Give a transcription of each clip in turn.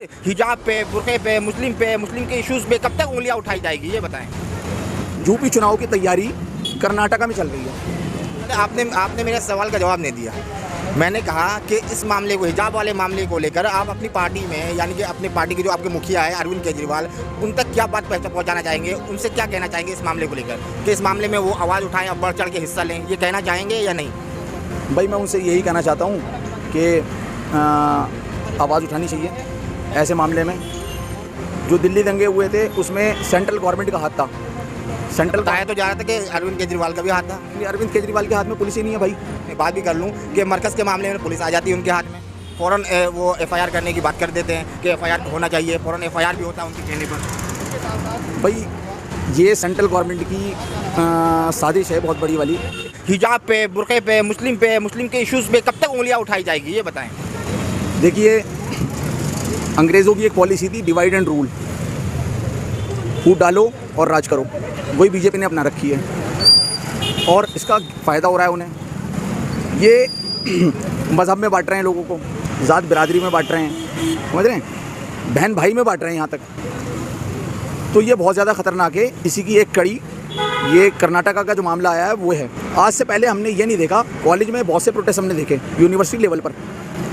हिजाब पे, बुर्के पे, मुस्लिम के इश्यूज पे कब तक उंगलियां उठाई जाएगी, ये बताएं। यूपी चुनाव की तैयारी कर्नाटका में चल रही है। आपने मेरे सवाल का जवाब नहीं दिया। मैंने कहा कि इस मामले को, हिजाब वाले मामले को लेकर आप अपनी पार्टी में, यानी कि अपनी पार्टी के जो आपके मुखिया है अरविंद केजरीवाल, उन तक क्या बात पहुंचाना चाहेंगे, उनसे क्या कहना चाहेंगे इस मामले को लेकर कि इस मामले में वो आवाज़ उठाएं और बढ़ चढ़ के हिस्सा लें, ये कहना चाहेंगे या नहीं? भाई मैं उनसे यही कहना चाहता हूँ कि आवाज़ उठानी चाहिए ऐसे मामले में। जो दिल्ली दंगे हुए थे उसमें सेंट्रल गवर्नमेंट का हाथ था। सेंट्रल बताया तो जा रहा था कि अरविंद केजरीवाल का भी हाथ था। अरविंद केजरीवाल के हाथ में पुलिस ही नहीं है भाई। मैं बात भी कर लूँ कि मरकज़ के मामले में पुलिस आ जाती है उनके हाथ में, फ़ौरन वो FIR करने की बात कर देते हैं कि FIR होना चाहिए, फ़ौरन FIR भी होता है उनके कहने पर। भाई ये सेंट्रल गवर्नमेंट की साजिश है बहुत बड़ी वाली। हिजाब पे, बुर्के पे, मुस्लिम के इश्यूज पे कब तक उंगलियां उठाई जाएगी, ये बताएं। देखिए, अंग्रेज़ों की एक पॉलिसी थी डिवाइड एंड रूल, फूट डालो और राज करो, वही बीजेपी ने अपना रखी है और इसका फ़ायदा हो रहा है उन्हें। ये मज़हब में बांट रहे हैं लोगों को, ज़ात बिरादरी में बांट रहे हैं, समझ रहे हैं, बहन भाई में बांट रहे हैं यहाँ तक। तो ये बहुत ज़्यादा ख़तरनाक है। इसी की एक कड़ी ये कर्नाटका का जो मामला आया है वो है। आज से पहले हमने ये नहीं देखा, कॉलेज में बहुत से प्रोटेस्ट हमने देखे यूनिवर्सिटी लेवल पर,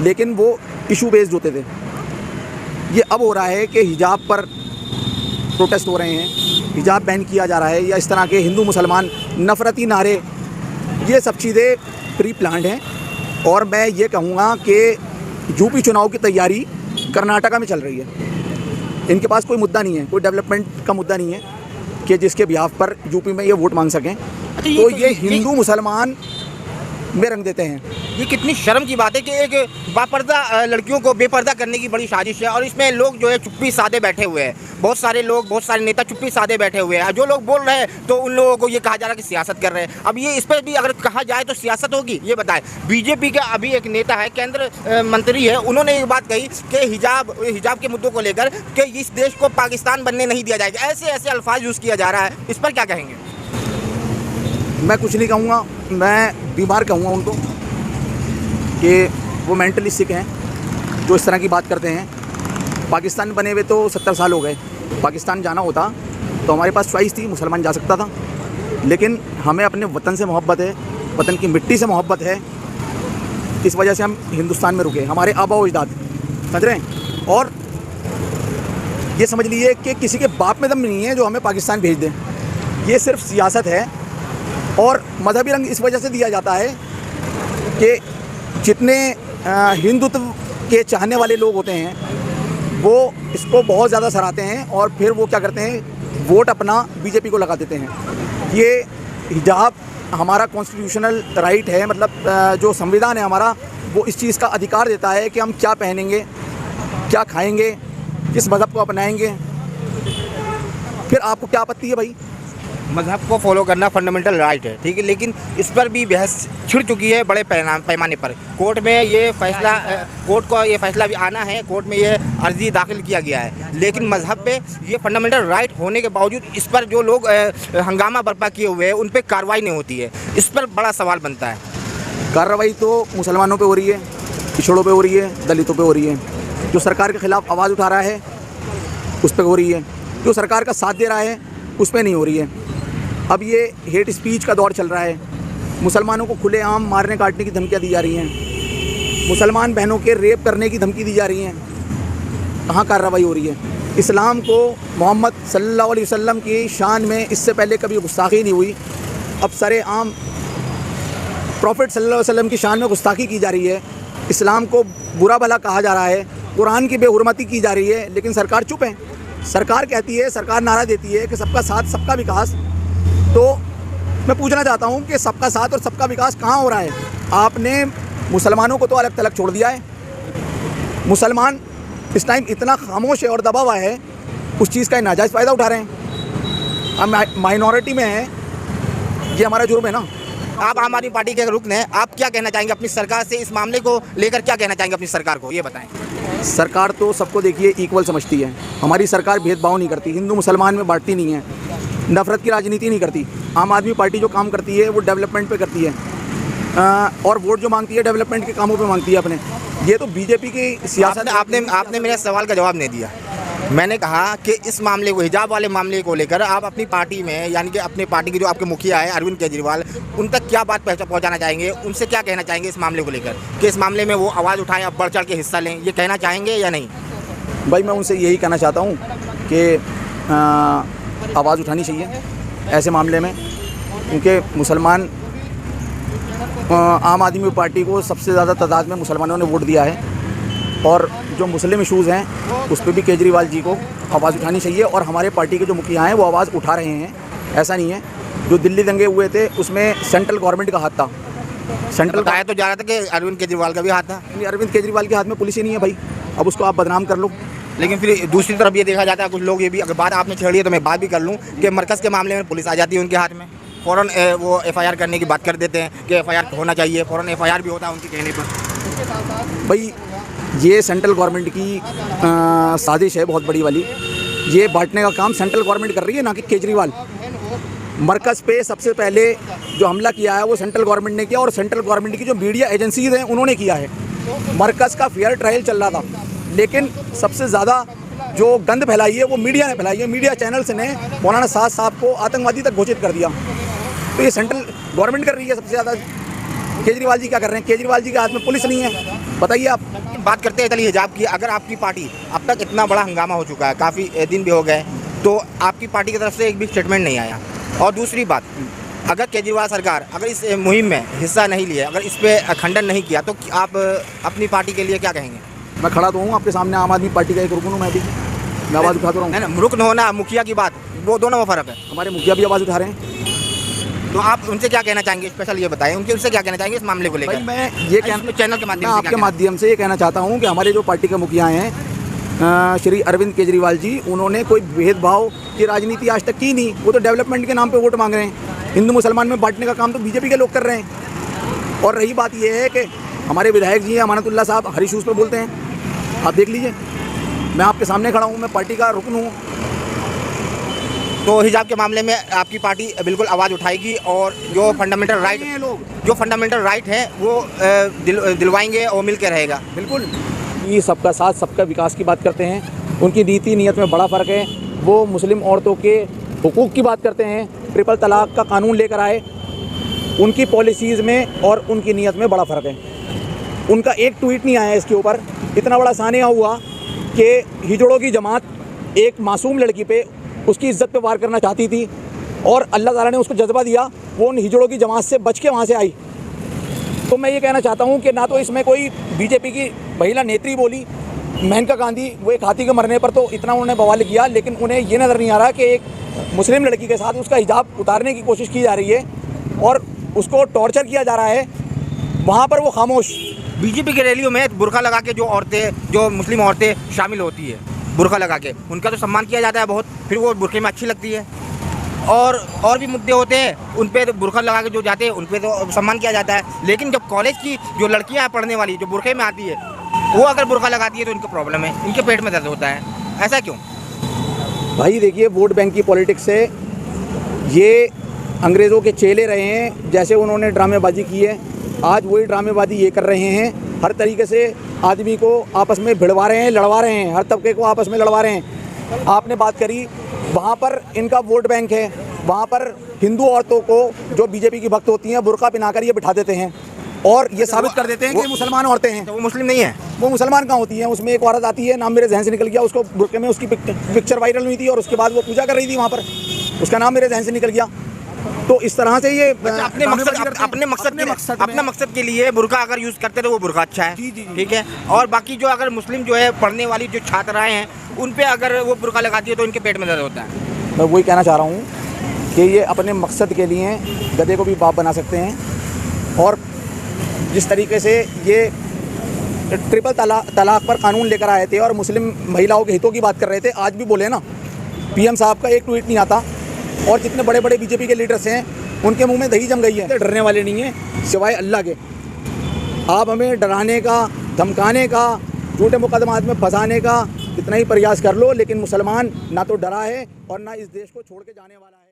लेकिन वो इशू बेस्ड होते थे। ये अब हो रहा है कि हिजाब पर प्रोटेस्ट हो रहे हैं, हिजाब बैन किया जा रहा है, या इस तरह के हिंदू मुसलमान नफ़रती नारे, ये सब चीज़ें प्री प्लान्ड हैं। और मैं ये कहूँगा कि यूपी चुनाव की तैयारी कर्नाटका में चल रही है। इनके पास कोई मुद्दा नहीं है, कोई डेवलपमेंट का मुद्दा नहीं है कि जिसके बिहाफ पर यूपी में ये वोट मांग सकें। तो ये हिंदू मुसलमान में रंग देते हैं। ये कितनी शर्म की बात है कि एक बापर्दा लड़कियों को बेपर्दा करने की बड़ी साजिश है, और इसमें लोग जो है चुप्पी साधे बैठे हुए हैं। बहुत सारे लोग, बहुत सारे नेता चुप्पी साधे बैठे हुए हैं। जो लोग बोल रहे हैं तो उन लोगों को ये कहा जा रहा है कि सियासत कर रहे हैं। अब ये इस पर भी अगर कहा जाए तो सियासत होगी, ये बताएं। बीजेपी का अभी एक नेता है, केंद्र मंत्री है, उन्होंने ये बात कही कि हिजाब के मुद्दों को लेकर कि इस देश को पाकिस्तान बनने नहीं दिया जाएगा। ऐसे ऐसे अल्फाज यूज़ किया जा रहा है, इस पर क्या कहेंगे? मैं कुछ नहीं कहूँगा, मैं बीमार कहूँगा उनको कि वो मेंटली सिक हैं जो इस तरह की बात करते हैं। पाकिस्तान बने हुए तो 70 साल हो गए। पाकिस्तान जाना होता तो हमारे पास चॉइस थी, मुसलमान जा सकता था, लेकिन हमें अपने वतन से मोहब्बत है, वतन की मिट्टी से मोहब्बत है, इस वजह से हम हिंदुस्तान में रुके। हमारे आबा व अजदाद, समझ रहे हैं। और ये समझ लीजिए कि किसी के बाप में दम नहीं है जो हमें पाकिस्तान भेज दें। ये सिर्फ सियासत है, और मजहबी रंग इस वजह से दिया जाता है कि जितने हिंदुत्व के चाहने वाले लोग होते हैं वो इसको बहुत ज़्यादा सराहते हैं, और फिर वो क्या करते हैं, वोट अपना बीजेपी को लगा देते हैं। ये हिजाब हमारा कॉन्स्टिट्यूशनल राइट है, मतलब जो संविधान है हमारा, वो इस चीज़ का अधिकार देता है कि हम क्या पहनेंगे, क्या खाएंगे, किस मज़हब को अपनाएंगे। फिर आपको क्या आपत्ति है भाई? मज़हब को फॉलो करना फंडामेंटल राइट है, ठीक है, लेकिन इस पर भी बहस छिड़ चुकी है बड़े पैमाने पर। कोर्ट में ये फैसला, कोर्ट को ये फैसला भी आना है, कोर्ट में ये अर्जी दाखिल किया गया है, लेकिन मज़हब पे ये फंडामेंटल राइट होने के बावजूद इस पर जो लोग हंगामा बर्पा किए हुए हैं उन पर कार्रवाई नहीं होती है। इस पर बड़ा सवाल बनता है। कार्रवाई तो मुसलमानों पे हो रही है, पिछड़ों पे हो रही है, दलितों पे हो रही है। जो सरकार के ख़िलाफ़ आवाज़ उठा रहा है उस पर हो रही है, जो सरकार का साथ दे रहा है उस पर नहीं हो रही है। अब ये हेट स्पीच का दौर चल रहा है, मुसलमानों को खुलेआम मारने काटने की धमकियाँ दी जा रही हैं, मुसलमान बहनों के रेप करने की धमकी दी जा रही हैं। कहाँ कार्रवाई हो रही है? इस्लाम को, मोहम्मद सल्लल्लाहु अलैहि वसल्लम की शान में इससे पहले कभी गुस्ताखी नहीं हुई, अब सरेआम प्रॉफिट सल्लल्लाहु अलैहि वसल्लम की शान में गुस्ताखी की जा रही है। इस्लाम को बुरा भला कहा जा रहा है, कुरान की बेहुरमती की जा रही है, लेकिन सरकार चुप है। सरकार कहती है, सरकार नारा देती है कि सबका साथ सबका विकास। तो मैं पूछना चाहता हूँ कि सबका साथ और सबका विकास कहाँ हो रहा है? आपने मुसलमानों को तो अलग थलग छोड़ दिया है। मुसलमान इस टाइम इतना खामोश है और दबा हुआ है, उस चीज़ का नाजायज़ फ़ायदा उठा रहे हैं। हम माइनॉरिटी में हैं, ये हमारा जुर्म है ना। आप आम आदमी पार्टी के रुकन हैं, आप क्या कहना चाहेंगे अपनी सरकार से, इस मामले को लेकर क्या कहना चाहेंगे अपनी सरकार को, ये बताएं। सरकार तो सबको देखिए इक्वल समझती है। हमारी सरकार भेदभाव नहीं करती, हिंदू मुसलमान में बांटती नहीं है, नफ़रत की राजनीति नहीं करती। आम आदमी पार्टी जो काम करती है वो डेवलपमेंट पे करती है, और वोट जो मांगती है डेवलपमेंट के कामों पे मांगती है अपने। ये तो बीजेपी की सियासत। आपने मेरे सवाल का जवाब नहीं दिया। मैंने कहा कि इस मामले को, हिजाब वाले मामले को लेकर आप अपनी पार्टी में, यानी कि अपनी पार्टी के जो आपके मुखिया है अरविंद केजरीवाल, उन तक क्या बात पहुंचाना चाहेंगे, उनसे क्या कहना चाहेंगे इस मामले को लेकर, कि इस मामले में वो आवाज़ उठाएं, अब बढ़ चढ़ के हिस्सा लें, ये कहना चाहेंगे या नहीं? भाई मैं उनसे यही कहना चाहता हूँ कि आवाज़ उठानी चाहिए ऐसे मामले में, क्योंकि मुसलमान आम आदमी पार्टी को सबसे ज़्यादा तादाद में मुसलमानों ने वोट दिया है, और जो मुस्लिम इशूज़ हैं उस पर भी केजरीवाल जी को आवाज़ उठानी चाहिए। और हमारे पार्टी के जो मुखिया हैं वो आवाज़ उठा रहे हैं, ऐसा नहीं है। जो दिल्ली दंगे हुए थे उसमें सेंट्रल गवर्नमेंट का हाथ था। सेंट्रल बताया तो जा रहा था कि अरविंद केजरीवाल का भी हाथ था। अरविंद केजरीवाल के हाथ में पुलिस ही नहीं है भाई, अब उसको आप बदनाम कर लो। लेकिन फिर दूसरी तरफ ये देखा जाता है, कुछ लोग ये भी, अगर बात आपने छेड़ी है तो मैं बात भी कर लूँ, कि मरकज़ के मामले में पुलिस आ जाती है उनके हाथ में, फ़ौरन वो FIR करने की बात कर देते हैं कि FIR होना चाहिए, फ़ौरन FIR भी होता है उनके कहने पर। भाई ये सेंट्रल गवर्नमेंट की साजिश है बहुत बड़ी वाली। ये बांटने का काम सेंट्रल गवर्नमेंट कर रही है, ना कि केजरीवाल। मरकज़ पे सबसे पहले जो हमला किया है वो सेंट्रल गवर्नमेंट ने किया, और सेंट्रल गवर्नमेंट की जो मीडिया एजेंसीज हैं उन्होंने किया है। मरकज़ का फेयर ट्रायल चल रहा था, लेकिन सबसे ज़्यादा जो गंद फैलाई है वो मीडिया ने फैलाई है। मीडिया चैनल्स ने मौलाना साद साहब को आतंकवादी तक घोषित कर दिया। तो ये सेंट्रल गवर्नमेंट कर रही है सबसे ज़्यादा। केजरीवाल जी क्या कर रहे हैं? केजरीवाल जी के हाथ में पुलिस नहीं है, बताइए आप। बात करते हैं चलिए हिजाब की। अगर आपकी पार्टी, अब तक इतना बड़ा हंगामा हो चुका है, काफ़ी दिन भी हो गए, तो आपकी पार्टी की तरफ से एक भी स्टेटमेंट नहीं आया। और दूसरी बात, अगर केजरीवाल सरकार अगर इस मुहिम में हिस्सा नहीं लिया, अगर इस पर खंडन नहीं किया, तो आप अपनी पार्टी के लिए क्या कहेंगे? मैं खड़ा तो हूँ आपके सामने, आम आदमी पार्टी का एक रुकन हूँ मैं भी, मैं आवाज़ उठा रहा हूँ। ना, रुकन होना, मुखिया की बात, वो दोनों में फ़र्क है। हमारे मुखिया भी आवाज़ उठा रहे हैं। तो आप उनसे क्या कहना चाहेंगे, स्पेशल ये बताएं, उनसे क्या कहना चाहेंगे इस मामले को लेकर? मैं ये चैनल के माध्यम से, आपके माध्यम से ये कहना चाहता हूँ कि हमारे जो पार्टी के मुखिया हैं श्री अरविंद केजरीवाल जी, उन्होंने कोई भेदभाव की राजनीति आज तक की नहीं। वो तो डेवलपमेंट के नाम पे वोट मांग रहे हैं। हिंदू मुसलमान में बांटने का काम तो बीजेपी के लोग कर रहे हैं। और रही बात ये है कि हमारे विधायक जी अमानतुल्लाह साहब हर इशूज़ पे बोलते हैं, आप देख लीजिए। मैं आपके सामने खड़ा हूँ, मैं पार्टी का रुकन हूँ। तो हिजाब के मामले में आपकी पार्टी बिल्कुल आवाज़ उठाएगी, और जो फंडामेंटल राइट है वो दिलवाएंगे और मिल के रहेगा। बिल्कुल, ये सबका साथ सबका विकास की बात करते हैं। उनकी नीति नीयत में बड़ा फ़र्क है। वो मुस्लिम औरतों के हुकूक़ की बात करते हैं, ट्रिपल तलाक का कानून लेकर आए। उनकी पॉलिसीज़ में और उनकी नीयत में बड़ा फ़र्क है। उनका एक ट्वीट नहीं आया इसके ऊपर। इतना बड़ा सानिया हुआ कि हिजड़ों की जमात एक मासूम लड़की पे, उसकी इज्जत पे वार करना चाहती थी, और अल्लाह ताला ने उसको जज्बा दिया, वो उन हिजड़ों की जमात से बच के वहाँ से आई। तो मैं ये कहना चाहता हूँ कि ना तो इसमें कोई बीजेपी की महिला नेत्री बोली, मेनका गांधी, वो एक हाथी के मरने पर तो इतना उन्होंने बवाल किया, लेकिन उन्हें ये नज़र नहीं आ रहा कि एक मुस्लिम लड़की के साथ उसका हिजाब उतारने की कोशिश की जा रही है और उसको टॉर्चर किया जा रहा है, वहाँ पर वो खामोश। बीजेपी की रैलियों में बुर्का लगा के जो औरतें, जो मुस्लिम औरतें शामिल होती है, बुर्का लगा के, उनका तो सम्मान किया जाता है बहुत, फिर वो बुर्के में अच्छी लगती है। और भी मुद्दे होते हैं, उन पे तो बुर्का लगा के जो जाते हैं उन पे तो सम्मान किया जाता है। लेकिन जब कॉलेज की जो लड़कियां पढ़ने वाली जो बुर्के में आती है, वो अगर बुर्का लगाती है तो इनका प्रॉब्लम है, इनके पेट में दर्द होता है। ऐसा क्यों? भाई देखिए, वोट बैंक की पॉलिटिक्स से ये अंग्रेज़ों के चेले रहे हैं। जैसे उन्होंने ड्रामेबाजी की है, आज वही ड्रामेबाजी ये कर रहे हैं। हर तरीके से आदमी को आपस में भिड़वा रहे हैं, लड़वा रहे हैं, हर तबके को आपस में लड़वा रहे हैं। आपने बात करी, वहाँ पर इनका वोट बैंक है। वहाँ पर हिंदू औरतों को जो बीजेपी की भक्त होती हैं, बुर्का पहनाकर ये बिठा देते हैं और ये साबित कर देते हैं कि मुसलमान औरतें हैं। तो वो मुस्लिम नहीं है, वो मुसलमान कहाँ होती हैं? उसमें एक औरत आती है, नाम मेरे जहन से निकल गया, उसको बुर्के में उसकी पिक्चर वायरल हुई थी और उसके बाद वो पूजा कर रही थी वहाँ पर, उसका नाम मेरे जहन से निकल गया। तो इस तरह से ये अपने मकसद के लिए बुर्का अगर यूज़ करते तो वो बुर्का अच्छा है, ठीक है। और बाकी जो अगर मुस्लिम जो है पढ़ने वाली जो छात्राएं हैं, उन पे अगर वो बुर्का लगाती है तो इनके पेट में दर्द होता है। मैं वही कहना चाह रहा हूँ कि ये अपने मकसद के लिए गधे को भी बाप बना सकते हैं। और जिस तरीके से ये ट्रिपल तलाक पर कानून लेकर आए थे और मुस्लिम महिलाओं के हितों की बात कर रहे थे, आज भी बोले ना, पीएम साहब का एक ट्वीट नहीं आता। और जितने बड़े बड़े बीजेपी के लीडर्स हैं, उनके मुंह में दही जम गई है। डरने वाले नहीं हैं सिवाय अल्लाह के। आप हमें डराने का, धमकाने का, झूठे मुकदमात में फंसाने का कितना ही प्रयास कर लो, लेकिन मुसलमान ना तो डरा है और ना इस देश को छोड़ के जाने वाला है।